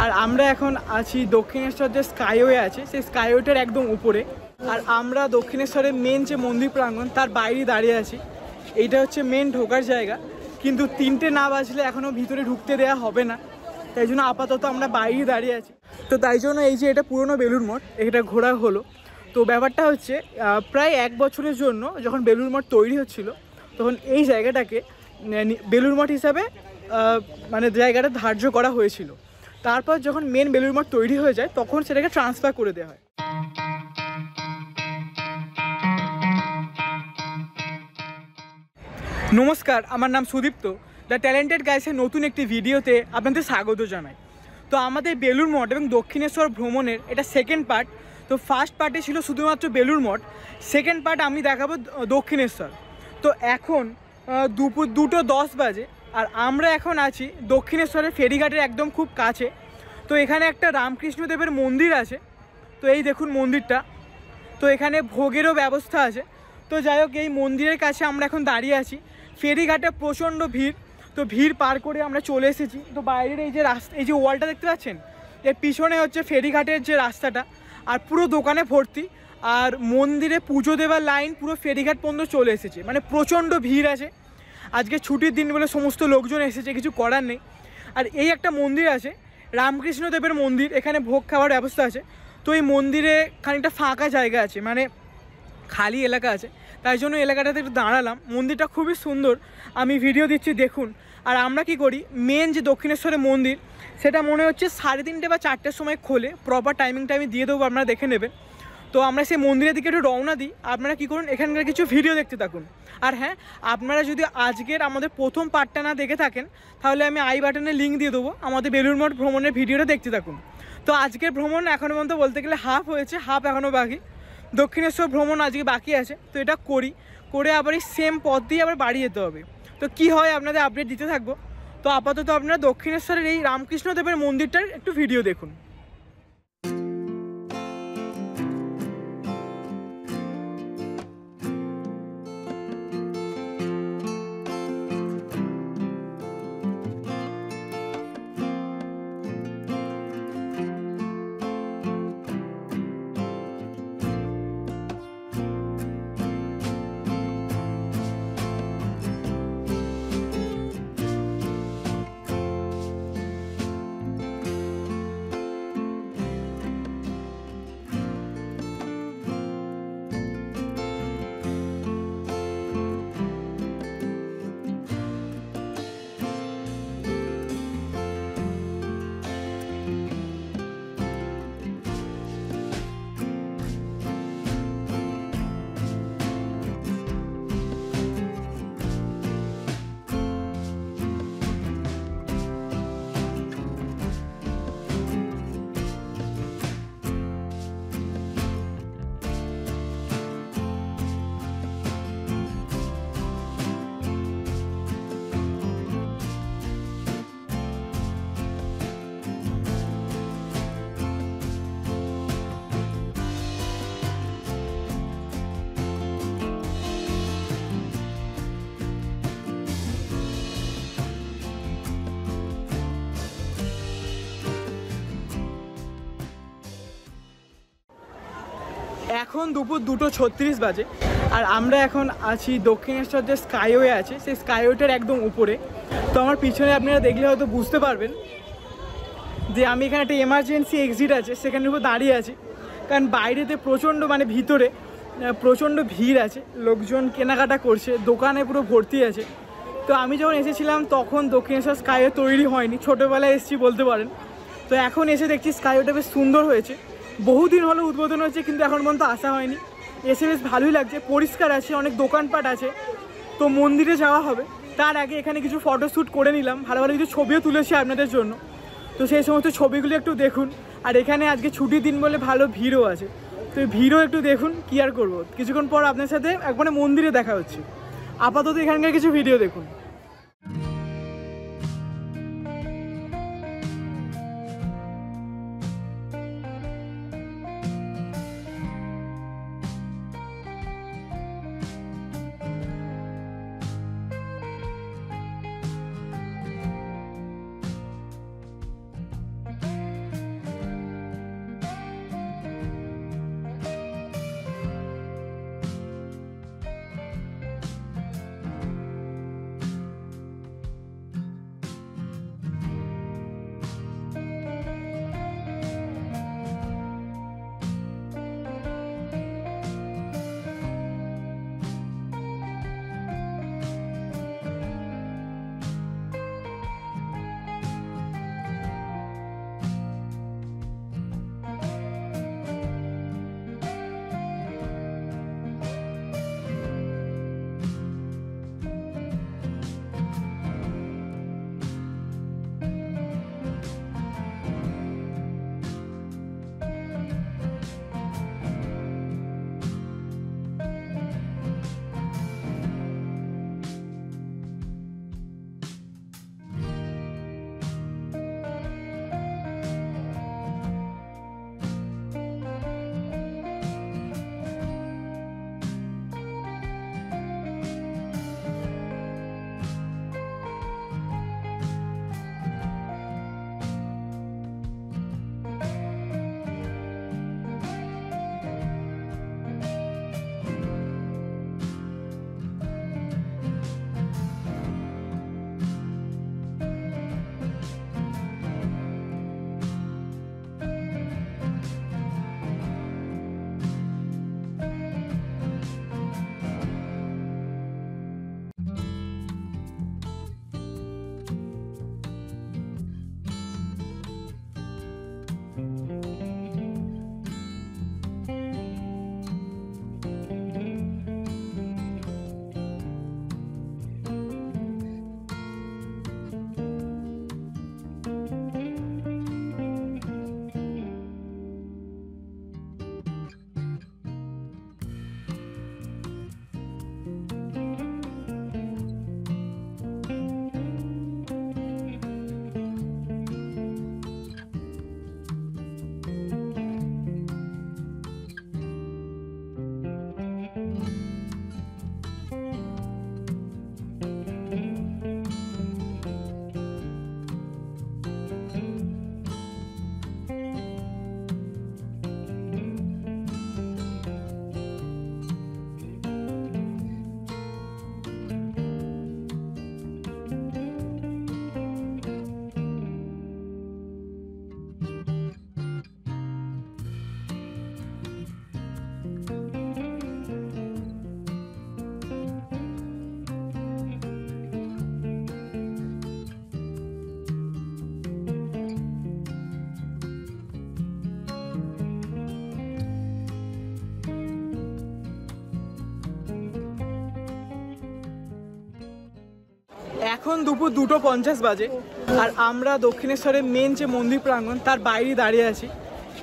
আর আমরা এখন আছি দক্ষিণেশ্বর যে স্কাইওয়ে আছে সেই স্কাইওয়েটার একদম উপরে। আর আমরা দক্ষিণেশ্বরের মেন যে মন্দির প্রাঙ্গণ তার বাইরে দাঁড়িয়ে আছি। এইটা হচ্ছে মেন ঢোকার জায়গা, কিন্তু 3টে না বাজলে এখনও ভিতরে ঢুকতে দেওয়া হবে না, তাই জন্য আপাতত আমরা বাইরে দাঁড়িয়ে আছি। তো তাই জন্য এই যে এটা পুরনো বেলুড় মঠ, এটা ঘোরা হলো। তো ব্যাপারটা হচ্ছে প্রায় 1 বছরের জন্য যখন বেলুড় মঠ তৈরি হচ্ছিল তখন এই জায়গাটাকে বেলুড় মঠ হিসাবে মানে জায়গাটা ধার্য করা হয়েছিল। তারপর যখন মেন বেলুড় মঠ তৈরি হয়ে যায় তখন সেটাকে ট্রান্সফার করে দেওয়া হয়। নমস্কার, আমার নাম সুদীপ্ত। দ্য ট্যালেন্টেড গাইসের নতুন একটি ভিডিওতে আপনাদের স্বাগত জানাই। তো আমাদের বেলুড় মঠ এবং দক্ষিণেশ্বর ভ্রমণের এটা সেকেন্ড পার্ট। তো ফার্স্ট পার্টে ছিল শুধুমাত্র বেলুড় মঠ, সেকেন্ড পার্ট আমি দেখাবো দক্ষিণেশ্বর। তো এখন দুপুর 2:10 বাজে আর আমরা এখন আছি দক্ষিণেশ্বরের ফেরিঘাটের একদম খুব কাছে। তো এখানে একটা রামকৃষ্ণদেবের মন্দির আছে। তো এই দেখুন মন্দিরটা। তো এখানে ভোগেরও ব্যবস্থা আছে। তো যাই হোক, এই মন্দিরের কাছে আমরা এখন দাঁড়িয়ে আছি। ফেরিঘাটে প্রচণ্ড ভিড়। তো ভিড় পার করে আমরা চলে এসেছি। তো বাইরের এই যে রাস্তা, এই যে ওয়ালটা দেখতে পাচ্ছেন, এর পিছনে হচ্ছে ফেরিঘাটের যে রাস্তাটা, আর পুরো দোকানে ভর্তি। আর মন্দিরে পুজো দেওয়ার লাইন পুরো ফেরিঘাট পর্যন্ত চলে এসেছে, মানে প্রচণ্ড ভিড় আছে। আজকে ছুটির দিন বলে সমস্ত লোকজন এসেছে, কিছু করার নেই। আর এই একটা মন্দির আছে, রামকৃষ্ণদেবের মন্দির, এখানে ভোগ খাওয়ার ব্যবস্থা আছে। তো এই মন্দিরে খানিকটা ফাঁকা জায়গা আছে, মানে খালি এলাকা আছে, তাই জন্য এলাকাটাতে একটু দাঁড়ালাম। মন্দিরটা খুবই সুন্দর, আমি ভিডিও দিচ্ছি দেখুন। আর আমরা কি করি, মেন যে দক্ষিণেশ্বরের মন্দির সেটা মনে হচ্ছে 3:30 বা 4টের সময় খোলে। প্রপার টাইমিংটা আমি দিয়ে দেবো, আপনারা দেখে নেবেন। তো আমরা সেই মন্দিরের দিকে একটু রওনা দিই। আপনারা কী করুন, এখানকার কিছু ভিডিও দেখতে থাকুন। আর হ্যাঁ, আপনারা যদি আজকের আমাদের প্রথম পার্টটা না দেখে থাকেন তাহলে আমি আই বাটনে লিঙ্ক দিয়ে দেবো, আমাদের বেলুড় মঠ ভ্রমণের ভিডিওটা দেখতে থাকুন। তো আজকের ভ্রমণ এখনও পর্যন্ত বলতে গেলে হাফ হয়েছে, হাফ এখনও বাকি। দক্ষিণেশ্বর ভ্রমণ আজকে বাকি আছে। তো এটা করে আবার এই সেম পথ দিয়ে আবার বাড়ি যেতে হবে। তো কি হয় আপনাদের আপডেট দিতে থাকবো। তো আপাতত আপনারা দক্ষিণেশ্বরের এই রামকৃষ্ণদেবের মন্দিরটার একটু ভিডিও দেখুন। এখন দুপুর 2:36 বাজে আর আমরা এখন আছি দক্ষিণেশ্বর যে স্কাইওয়ে আছে সেই স্কাইওয়েটার একদম উপরে। তো আমার পিছনে আপনারা দেখলে হয়তো বুঝতে পারবেন যে আমি এখানে একটা এমার্জেন্সি এক্সিট আছে সেখানের উপর দাঁড়িয়ে আছি, কারণ বাইরেতে প্রচণ্ড, মানে ভিতরে প্রচণ্ড ভিড় আছে, লোকজন কেনাকাটা করছে, দোকানে পুরো ভর্তি আছে। তো আমি যখন এসেছিলাম তখন দক্ষিণেশ্বর স্কাইওয়ে তৈরি হয়নি, ছোটোবেলায় এসেছি বলতে পারেন। তো এখন এসে দেখছি স্কাইওয়েটা বেশ সুন্দর হয়েছে, বহুদিন হলো উদ্বোধন হয়েছে কিন্তু এখন পর্যন্ত আসা হয়নি। এসে বেশ ভালোই লাগছে, পরিষ্কার আছে, অনেক দোকানপাট আছে। তো মন্দিরে যাওয়া হবে, তার আগে এখানে কিছু ফটোশ্যুট করে নিলাম, ভালো ভালো কিছু ছবিও তুলেছি আপনাদের জন্য। তো সেই সমস্ত ছবিগুলো একটু দেখুন। আর এখানে আজকে ছুটির দিন বলে ভালো ভিড়ও আছে, তো এই ভিড়ও একটু দেখুন। কি আর করবো, কিছুক্ষণ পর আপনার সাথে একবারে মন্দিরে দেখা হচ্ছে। আপাতত এখানকার কিছু ভিডিও দেখুন। এখন দুপুর 2:50 বাজে, আর আমরা দক্ষিণেশ্বরের মেন যে মন্দির প্রাঙ্গণ তার বাইরে দাঁড়িয়ে আছি।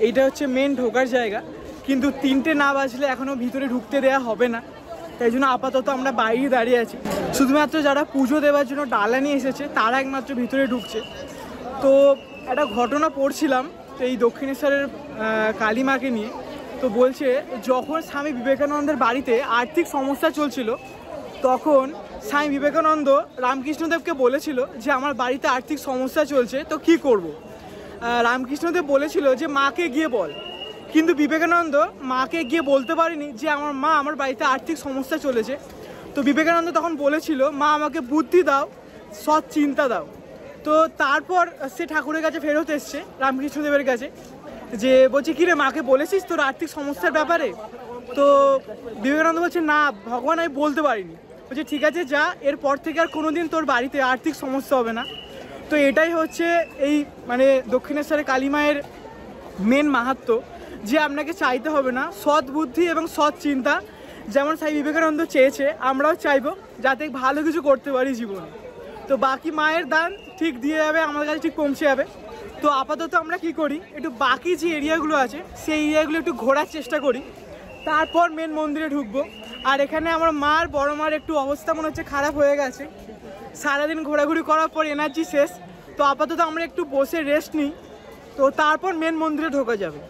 এইটা হচ্ছে মেন ঢোকার জায়গা, কিন্তু 3টে না বাজলে এখনও ভিতরে ঢুকতে দেওয়া হবে না, তাই জন্য আপাতত আমরা বাইরে দাঁড়িয়ে আছি। শুধুমাত্র যারা পুজো দেওয়ার জন্য ডালা নিয়ে এসেছে তারা একমাত্র ভিতরে ঢুকছে। তো একটা ঘটনা পড়ছিলাম তো এই দক্ষিণেশ্বরের কালী মাকে নিয়ে। তো বলছে যখন স্বামী বিবেকানন্দের বাড়িতে আর্থিক সমস্যা চলছিল তখন স্বামী বিবেকানন্দ রামকৃষ্ণদেবকে বলেছিল যে আমার বাড়িতে আর্থিক সমস্যা চলছে, তো কি করব। রামকৃষ্ণদেব বলেছিল যে মাকে গিয়ে বল, কিন্তু বিবেকানন্দ মাকে গিয়ে বলতে পারেনি যে আমার মা আমার বাড়িতে আর্থিক সমস্যা চলেছে। তো বিবেকানন্দ তখন বলেছিল মা আমাকে বুদ্ধি দাও, সৎ চিন্তা দাও। তো তারপর সে ঠাকুরের কাছে ফেরত এসছে রামকৃষ্ণদেবের কাছে, যে বলছে কিরে মাকে বলেছিস তোর আর্থিক সমস্যার ব্যাপারে? তো বিবেকানন্দ বলছে না ভগবান আমি বলতে পারিনি। বলছে ঠিক আছে যা, এরপর থেকে আর কোনো দিন তোর বাড়িতে আর্থিক সমস্যা হবে না। তো এটাই হচ্ছে এই মানে দক্ষিণেশ্বরের কালী মায়ের মেন মাহাত্ম্য, যে আপনাকে চাইতে হবে না, সৎ বুদ্ধি এবং সৎ চিন্তা যেমন স্বামী বিবেকানন্দ চেয়েছে আমরাও চাইবো যাতে ভালো কিছু করতে পারি জীবনে। তো বাকি মায়ের দান ঠিক দিয়ে যাবে, আমাদের কাছে ঠিক পৌঁছে যাবে। তো আপাতত আমরা কি করি, একটু বাকি যে এরিয়াগুলো আছে সেই এরিয়াগুলো একটু ঘোরার চেষ্টা করি, তারপর মেন মন্দিরে ঢুকবো। আর এখানে আমার মার বড় মার একটু অবস্থা মনে হচ্ছে খারাপ হয়ে গেছে, সারাদিন ঘোরাঘুরি করার পর এনার্জি শেষ। তো আপাতত আমরা একটু বসে রেস্ট নিই, তো তারপর মেন মন্দিরে ঢোকা যাবে।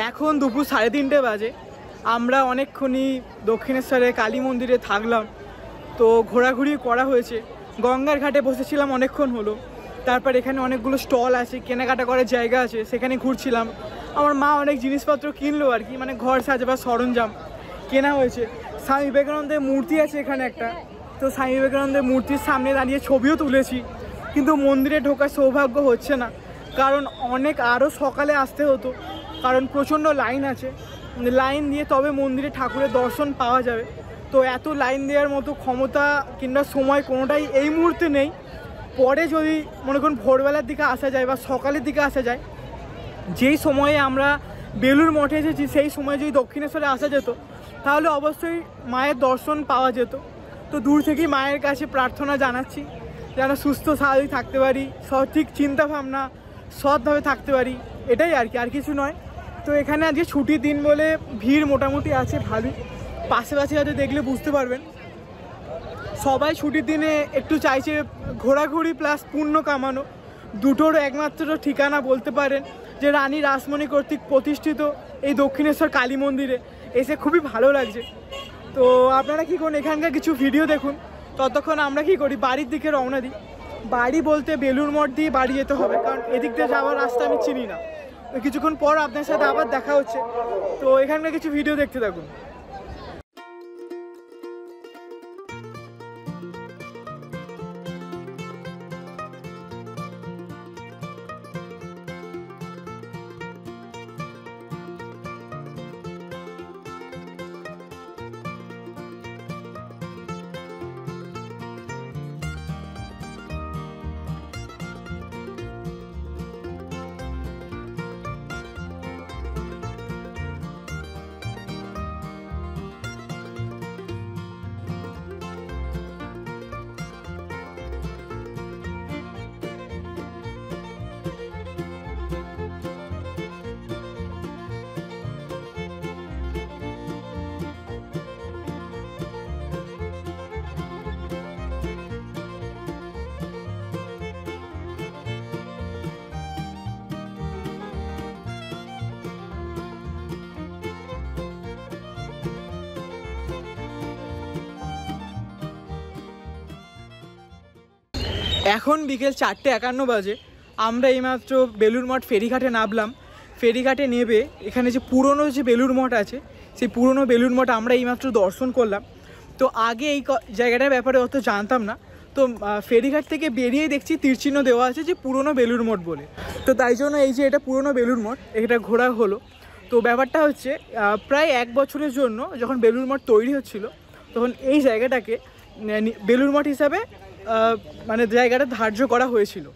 এখন দুপুর 3:30 বাজে। আমরা অনেকক্ষণই দক্ষিণেশ্বরে কালী মন্দিরে থাকলাম, তো ঘোরাঘুরি করা হয়েছে। গঙ্গার ঘাটে বসেছিলাম অনেকক্ষণ হলো। তারপর এখানে অনেকগুলো স্টল আছে, কেনাকাটা করার জায়গা আছে, সেখানে ঘুরছিলাম। আমার মা অনেক জিনিসপত্র কিনলো আর কি, মানে ঘর সাজাবার সরঞ্জাম কেনা হয়েছে। স্বামী বিবেকানন্দের মূর্তি আছে এখানে একটা, তো স্বামী বিবেকানন্দের মূর্তির সামনে দাঁড়িয়ে ছবিও তুলেছি। কিন্তু মন্দিরে ঢোকার সৌভাগ্য হচ্ছে না, কারণ আরও সকালে আসতে হতো, কারণ প্রচণ্ড লাইন আছে। লাইন দিয়ে তবে মন্দিরে ঠাকুরের দর্শন পাওয়া যাবে। তো এত লাইন দেওয়ার মতো ক্ষমতা কিংবা সময় কোনোটাই এই মুহূর্তে নেই। পরে যদি মনে করুন ভোরবেলার দিকে আসা যায় বা সকালের দিকে আসা যায়, যেই সময়ে আমরা বেলুড় মঠে এসেছি সেই সময় যদি দক্ষিণেশ্বরে আসা যেত, তাহলে অবশ্যই মায়ের দর্শন পাওয়া যেত। তো দূর থেকেই মায়ের কাছে প্রার্থনা জানাচ্ছি যেন সুস্থ স্বাভাবিক থাকতে পারি, সঠিক চিন্তাভাবনা সৎভাবে থাকতে পারি, এটাই আর কি, আর কিছু নয়। তো এখানে আজকে ছুটির দিন বলে ভিড় মোটামুটি আছে ভালোই। পাশে হয়তো দেখলে বুঝতে পারবেন, সবাই ছুটির দিনে একটু চাইছে ঘোরাঘুরি প্লাস পুণ্য কামানো। দুটোর একমাত্র ঠিকানা বলতে পারেন যে রানী রাসমণি কর্তৃক প্রতিষ্ঠিত এই দক্ষিণেশ্বর কালী মন্দিরে এসে খুবই ভালো লাগছে। তো আপনারা কী করুন, এখানকার কিছু ভিডিও দেখুন। ততক্ষণ আমরা কি করি, বাড়ির দিকে রওনা দিই। বাড়ি বলতে বেলুড় মঠ দিয়ে বাড়ি যেতে হবে, কারণ এদিক দিয়ে যাওয়ার রাস্তা আমি চিনি না। কিছুক্ষণ পর আপনার সাথে আবার দেখা হচ্ছে। তো এখানকার কিছু ভিডিও দেখতে থাকুন। এখন বিকেল 4:51 বাজে। আমরা এইমাত্র বেলুড় মঠ ফেরিঘাটে নামলাম। ফেরিঘাটে নেবে এখানে যে পুরনো যে বেলুড় মঠ আছে, সেই পুরনো বেলুড় মঠ আমরা এইমাত্র দর্শন করলাম। তো আগে এই জায়গাটার ব্যাপারে অত জানতাম না। তো ফেরিঘাট থেকে বেরিয়ে দেখছি তীরচিহ্ন দেওয়া আছে যে পুরনো বেলুড় মঠ বলে। তো তাই জন্য এই যে এটা পুরনো বেলুড় মঠ, এটা ঘোরা হলো। তো ব্যাপারটা হচ্ছে প্রায় 1 বছরের জন্য যখন বেলুড় মঠ তৈরি হচ্ছিল, তখন এই জায়গাটাকে বেলুড় মঠ হিসাবে মানে জায়গাটা ধার্য করা হয়েছিল।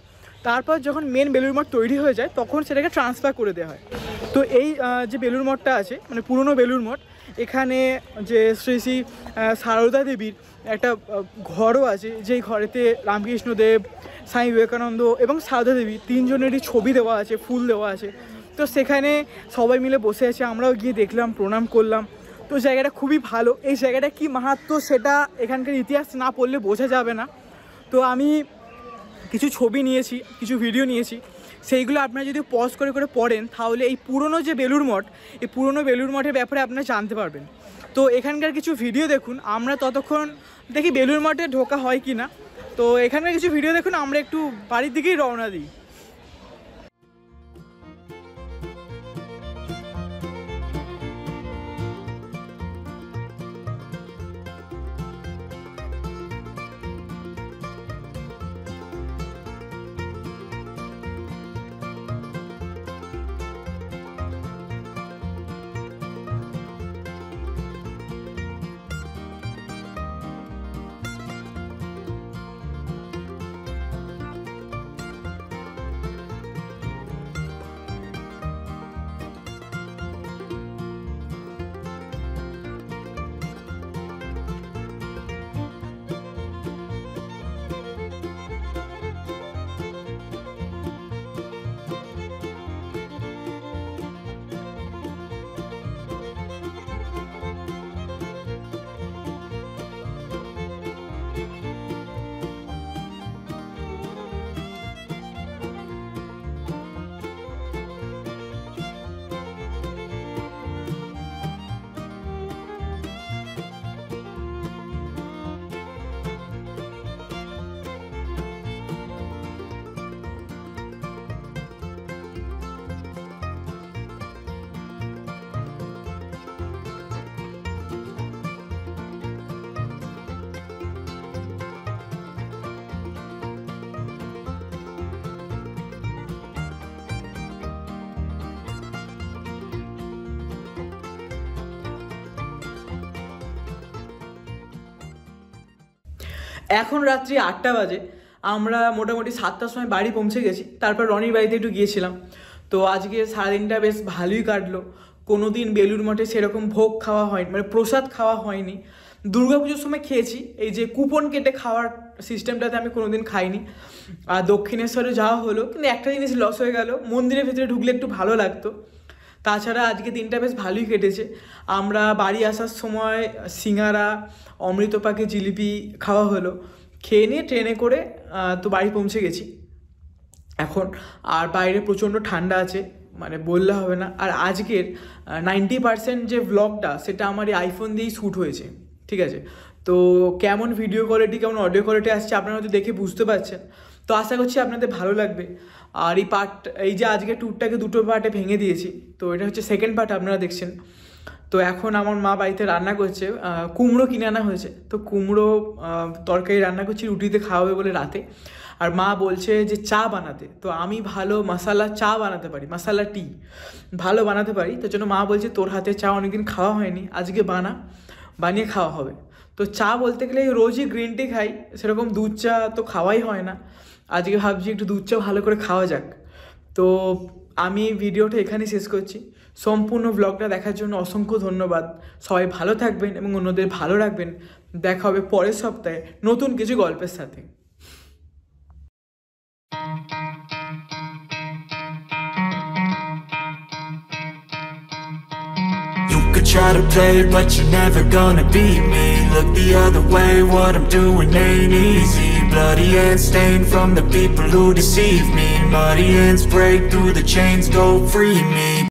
তারপর যখন মেন বেলুড় মঠ তৈরি হয়ে যায়, তখন সেটাকে ট্রান্সফার করে দেওয়া হয়। তো এই যে বেলুড় মঠটা আছে, মানে পুরনো বেলুড় মঠ, এখানে যে শ্রী শ্রী সারদা দেবীর একটা ঘরও আছে, যেই ঘরেতে রামকৃষ্ণদেব, স্বামী বিবেকানন্দ এবং সারদা দেবী তিনজনেরই ছবি দেওয়া আছে, ফুল দেওয়া আছে। তো সেখানে সবাই মিলে বসে আছে, আমরাও গিয়ে দেখলাম, প্রণাম করলাম। তো জায়গাটা খুবই ভালো। এই জায়গাটা কি মাহাত্ম্য সেটা এখানকার ইতিহাস না পড়লে বোঝা যাবে না। তো আমি কিছু ছবি নিয়েছি, কিছু ভিডিও নিয়েছি, সেইগুলো আপনারা যদি পজ করে করে পড়েন, তাহলে এই পুরনো যে বেলুড় মঠ, এই পুরনো বেলুড় মঠের ব্যাপারে আপনারা জানতে পারবেন। তো এখানকার কিছু ভিডিও দেখুন। আমরা ততক্ষণ দেখি বেলুড় মঠে ঢোকা হয় কি না। তো এখানকার কিছু ভিডিও দেখুন, আমরা একটু বাড়ির দিকেই রওনা দিই। এখন রাত্রি 8টা বাজে, আমরা মোটামুটি 7টার সময় বাড়ি পৌঁছে গেছি। তারপর রনির বাড়িতে একটু গিয়েছিলাম। তো আজকে সারাদিনটা বেশ ভালোই কাটলো। কোনো দিন বেলুড় মঠে সেরকম ভোগ খাওয়া হয়নি, মানে প্রসাদ খাওয়া হয়নি। দুর্গাপুজোর সময় খেয়েছি, এই যে কুপন কেটে খাওয়ার সিস্টেমটাতে আমি কোনোদিন খাইনি। আর দক্ষিণেশ্বরে যাওয়া হলো, কিন্তু একটা জিনিস লস হয়ে গেল, মন্দিরের ভেতরে ঢুকলে একটু ভালো লাগতো। তাছাড়া আজকে দিনটা বেশ ভালোই কেটেছে। আমরা বাড়ি আসার সময় সিঙ্গারা, অমৃতপাকে জিলিপি খাওয়া হলো, খেয়ে নিয়ে ট্রেনে করে তো বাড়ি পৌঁছে গেছি এখন। আর বাইরে প্রচণ্ড ঠান্ডা আছে, মানে বললে হবে না। আর আজকের 90% যে ব্লগটা সেটা আমার এই আইফোন দিয়েই শ্যুট হয়েছে, ঠিক আছে? তো কেমন ভিডিও কোয়ালিটি, কেমন অডিও কোয়ালিটি আসছে আপনারা হয়তো দেখে বুঝতে পারছেন। তো আশা করছি আপনাদের ভালো লাগবে। আর এই যে আজকে ট্যুরটাকে দুটো পার্টে ভেঙে দিয়েছি, তো এটা হচ্ছে সেকেন্ড পার্ট আপনারা দেখছেন। তো এখন আমার মা বাড়িতে রান্না করছে, কুমড়ো কিনে আনা হয়েছে, তো কুমড়ো তরকারি রান্না করছি রুটিতে খাওয়াবে বলে রাতে। আর মা বলছে যে চা বানাতে, তো আমি ভালো মশালা চা বানাতে পারি, মশালা টি ভালো বানাতে পারি। তার জন্য মা বলছে তোর হাতে চা অনেকদিন খাওয়া হয়নি, আজকে বানিয়ে খাওয়া হবে। তো চা বলতে গেলে রোজই গ্রিন টি খাই, সেরকম দুধ চা তো খাওয়াই হয় না। আজকে ভাবছি একটু দুধ চা ভালো করে খাওয়া যাক। তো আমি ভিডিওটা এখানেই শেষ করছি। সম্পূর্ণ ব্লগটা দেখার জন্য অসংখ্য ধন্যবাদ। সবাই ভালো থাকবেন এবং অন্যদের ভালো রাখবেন। দেখা হবে পরের সপ্তাহে নতুন কিছু গল্পের সাথে। Try to play, but you're never gonna beat me. Look the other way, what I'm doing ain't easy. Bloody hands stained from the people who deceive me. Muddy hands break through the chains, go free me.